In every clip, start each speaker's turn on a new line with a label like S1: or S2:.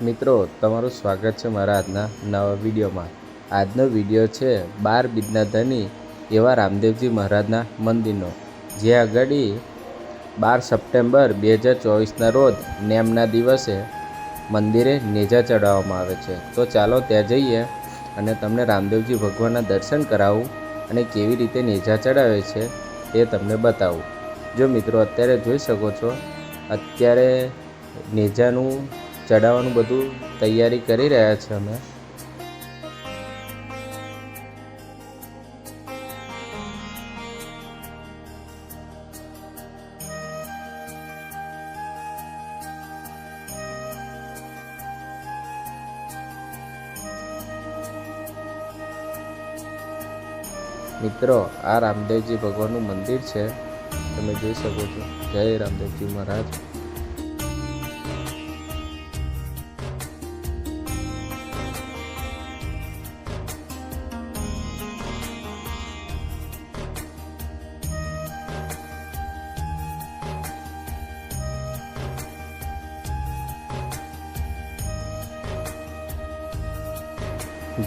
S1: મિત્રો, તમારું સ્વાગત છે મારા આજના નવા વિડીયોમાં। આજનો વિડીયો છે 12 બીજના ધની એવા રામદેવજી મહારાજના મંદિરનો, જે આગળ 12 સપ્ટેમ્બર 2024ના રોજ નેમના દિવસે મંદિરે નેજા ચડાવવામાં આવે છે। તો ચાલો ત્યાં જઈએ અને તમને રામદેવજી ભગવાનના દર્શન કરાવું અને કેવી રીતે નેજા ચડાવે છે તે તમને બતાવું। જો મિત્રો, અત્યારે જોઈ શકો છો, અત્યારે નેજાનું ચડાવવાનું બધું તૈયારી કરી રહ્યા છે અમે। મિત્રો, આ રામદેવજી ભગવાનનું મંદિર છે, તમે જોઈ શકો છો। જય રામદેવજી મહારાજ।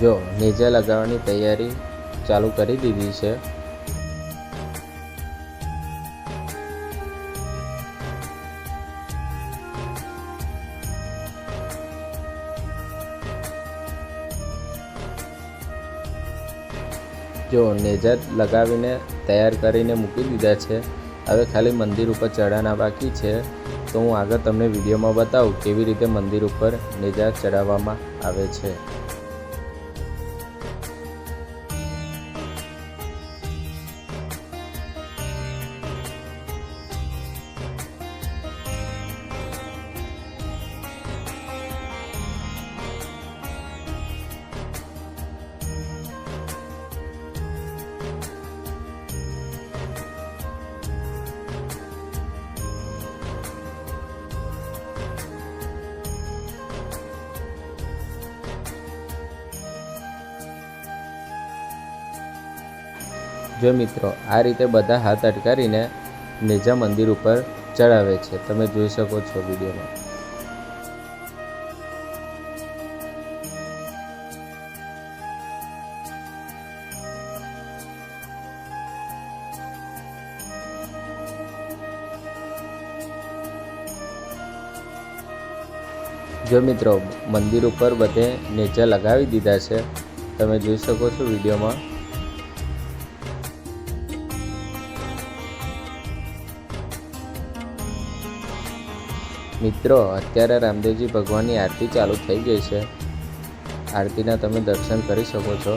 S1: જો નેજા લગાવવાની તૈયારી ચાલુ કરી દીધી છે। જો નેજા લગાવીને તૈયાર કરીને મૂકી દીધા છે। હવે ખાલી મંદિર ઉપર ચડાવવાના બાકી છે। તો હું આગળ તમને વિડીયોમાં બતાવું કેવી રીતે મંદિર ઉપર નેજા ચડાવવામાં આવે છે। જો મિત્રો, આ રીતે બધા હાથ અટકારીને નેજા મંદિર ઉપર ચડાવે છે, તમે જોઈ શકો છો વિડીયોમાં। જો મિત્રો, મંદિર ઉપર બધે નેજા લગાવી દીધા છે, તમે જોઈ શકો છો વિડીયોમાં। મિત્રો, અત્યારે રામદેવજી ભગવાનની આરતી ચાલુ થઈ ગઈ છે। આરતીના તમે દર્શન કરી શકો છો।